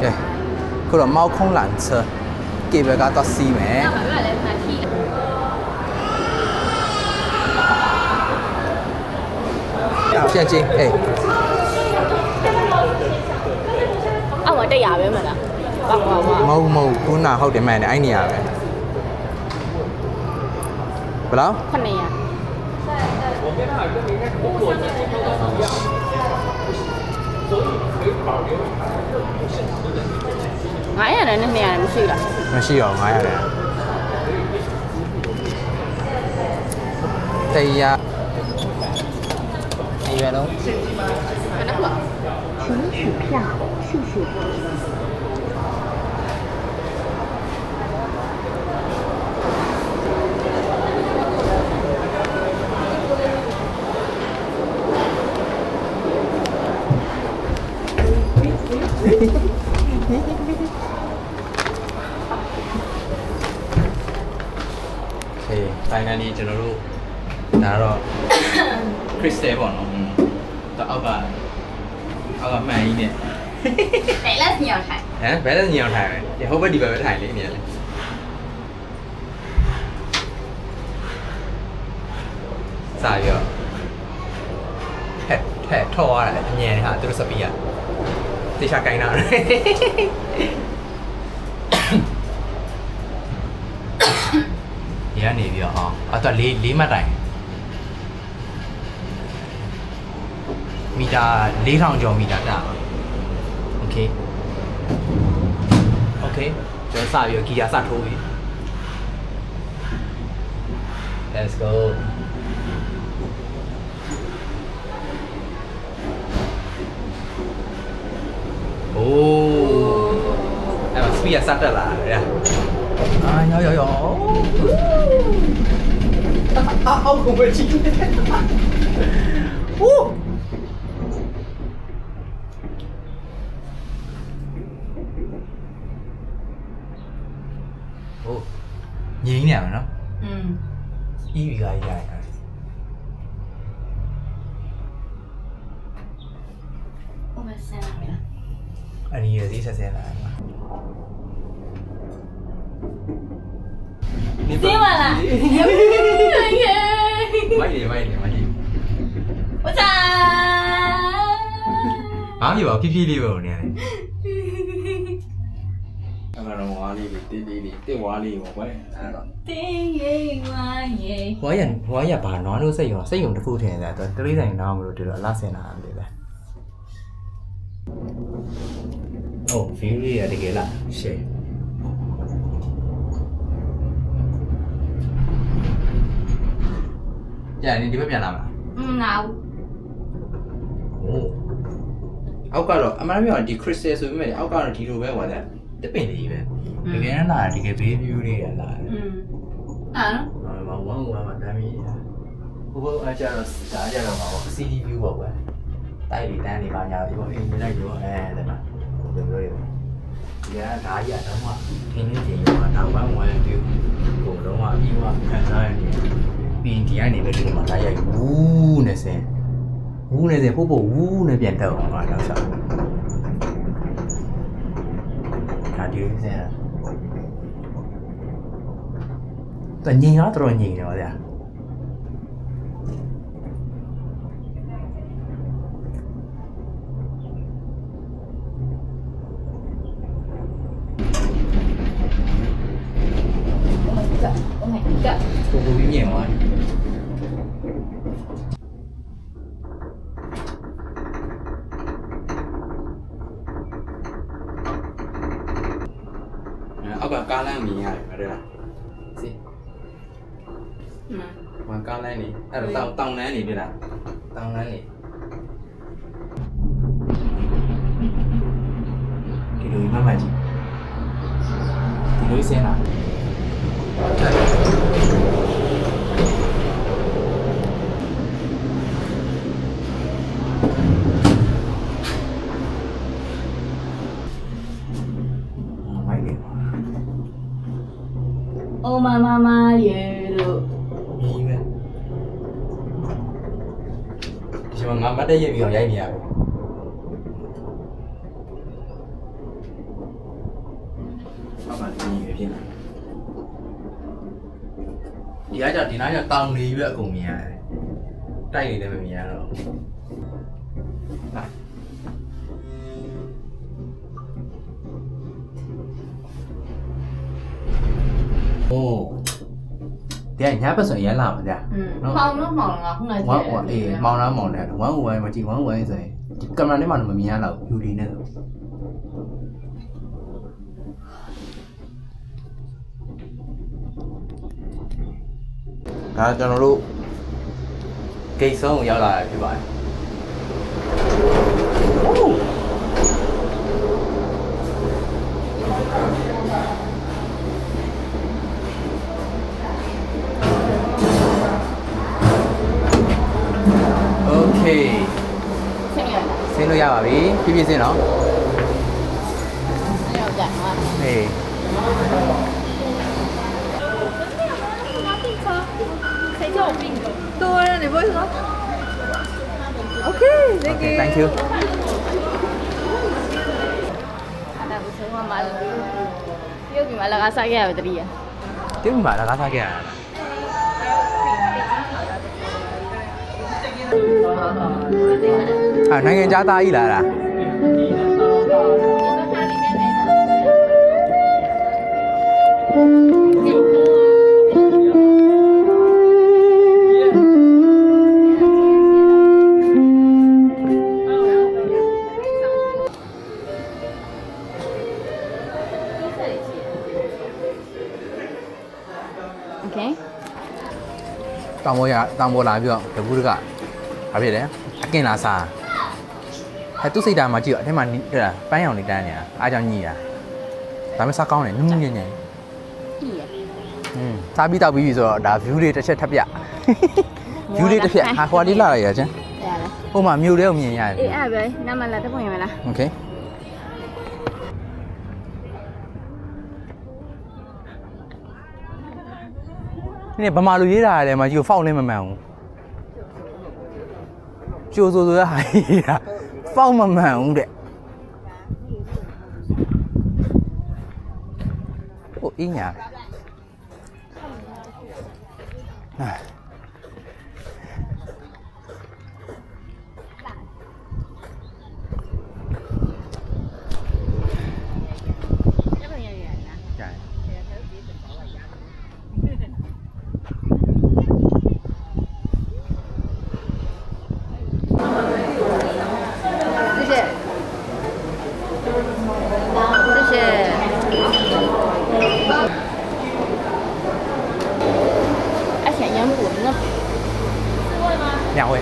ကဲခုတော့မောက်ခုံးလန်ချာကေဘကတော့စီးမယ်那买来买屁ပြန်ချင်းအေး啊我这牙呗没了မဟုတ်ခုနဟုတ်တယ်မှန်တယ်အဲ့နေရပဲဘယ်လောက်快点呀900人နဲ့200人မရှိလားမရှိတော့900တယ်တရားအရွယ်လုံးခဏပါ请取票，谢谢。finally ကျွန်တော်တို့ဒါတော့ crystal ပေါ့နော်တော့အောက်ကမှန်ကြီးနဲ့哎那你要看ဟမ်ဘယ်နဲ့ညောင်းထိုင်လဲဒီဟိုဘက်ဒီဘက်ပဲထိုင်လေနေရလေစာရောဟဲ့ထော်ရတယ်အမြင်ဟာသူတို့စပီးရတေချာကိုင်းတာရနေပြီအောင်အဲ့တော့၄မှတ်တိုင်မီတာ4000ကျော်မီတာတာโอเคကျွန်တော်စပြီးဂီယာစထိုးပြီ let's go โอ้အဲ့တော့ speed စတက်လာတယ်အာရောအောက်ကိုပဲကြည့်โอ้ငြိမ်းနေရမယ်နော်EV ကရရတယ်我们先来了အနီးရစီးဆက်ဆက်လာမှာ先完了မိုက်နေ我操ဘာမှမပြောဖြည်းဖြည်းလေးပဲနေရတယ်အဲ့ဒါတော့ဝါလေးပဲတင်းတင်းဝါလေးပေါ့ကွယ်အဲ့တော့တင်းရင်ဝါရင် ဟွာရဘာနွားလို့စိတ်ရုံတစ်ခုထင်တယ်သူတလေးဆိုင်နားမလို့ဒီလိုအလားဆင်တာမလို့ပဲโอ้ view လေးရတကယ်လား share ကြာနေဒီဘက်ပြန်လာမလားငါโอ้အောက်ကတော့အမှန်တမ်းပြောဒီ crystal ဆိုပေမဲ့အောက်ကတော့ဒီလိုပဲဟောတယ်တပင်လေးပဲတကယ်လာတကယ် view လေးရလာတယ်အဲ့နော်ဝမ်းမှာတမ်းပြီးဘိုးအကြတော့ဒါကြတော့မှာပေါ့ CD view ပေါ့ကွယ်တိုက်လေးတန်းနေပါညာဒီပေါ့အင်းနေလိုက်တော့တဲ့မှာဒီလိုမျိုးဒီကဓာကြီးကတော့မှထင်းနေတင်ရောနောက်ပိုင်း1 2ကိုတော့မှပြီးမှခံစားရနေပြီးဒီကနေပဲဒီမှာဓာရိုက်ဝူးနေစင်ဝူးနေစင်ပို့ဝူးနေပြန်တော့အောင်တော့ဆောက်ဒါဒီစင်တညင်ရတော့ညင်ရောဗျာကိုပြီးမြင်သွားတယ်အောက်ကကားလမ်းမြင်ရတယ်မဟုတ်လားစီဝန်ကားလမ်းနေအဲ့တော့တောင်လမ်းနေပြီလားတောင်လမ်းနေဒီလိုမှတ်ကြည့်ဒီလိုစင်းလားအိုမရေလို့မြည်ပဲဒီမှာငါမတ်တက်ရပြီးတော့ရိုက်နေရပဲ ဖြစ်နေဒီအားကြောင့်ဒီနားကျတောင်နေပြီးအကုန်မြင်ရတယ်တိုက်နေလည်းမမြင်ရတော့โอ้ဒီညဘက်ဆိုရင်ရလာမှာကြာ မောင်တော့မောင်လားခုနက ဝမ်ဝမ်အေးမောင်လားမောင်တယ်ဝမ်ဝမ်မကြည့်ဝမ်ဝမ်ဆိုရင်ဒီကင်မရာထဲမှာတော့မမြင်ရတော့ယူလီနဲ့ဆိုဒါကျွန်တော်တို့ဂိတ်ဆုံးကိုရောက်လာတာဖြစ်ပါတယ်โอเค ဆင်းရလားဆင်းလို့ရပါပြီဖြည်းဖြည်းဆင်းတော့ အဲ့တော့ကြာမှာ ဟေး 谁叫我病的？对啊，你不会说？OK， Okay, thank you 那不是我买的，又给买了个啥个的哩？ ဒီမှာလည်းကားစားခဲ့ရတာနိုင်ငံခြားသားကြီးလားလားOK， တောင်ပေါ်လာပြီးတော့တကူးတကဘာဖြစ်လဲအကင်လာစားသူ့စိတ်ဓာတ်မှာကြည့်တော့အထက်မှာတဲ့ပန်းရောင်လေးတန်းနေတာအားကြောင့်ညည်တာဒါမှစားကောင်းတယ်နုနုညံ့ညံ့စားပြီးတောက်ပြီးဆိုတော့ဒါ view လေးတစ်ချက်ထပ်ပြ view လေးတစ်ဖြတ်ဟာဟွာလေးလာရရချင်း 对了。 ဟိုမှာမြို့လေးကိုမြင်ရတယ် 哎，二呗，那么来的朋友们啦。 Okay นี่ဗမာလူရေးတာလည်းမကြည့်ဖောက်လည်းမမှန်ဘူးကျိုးဆိုရဟာရေးတာဖောက်မမှန်ဘူးတဲ့ဟိုအင်းညာ谢谢。谢谢。而且盐补那两位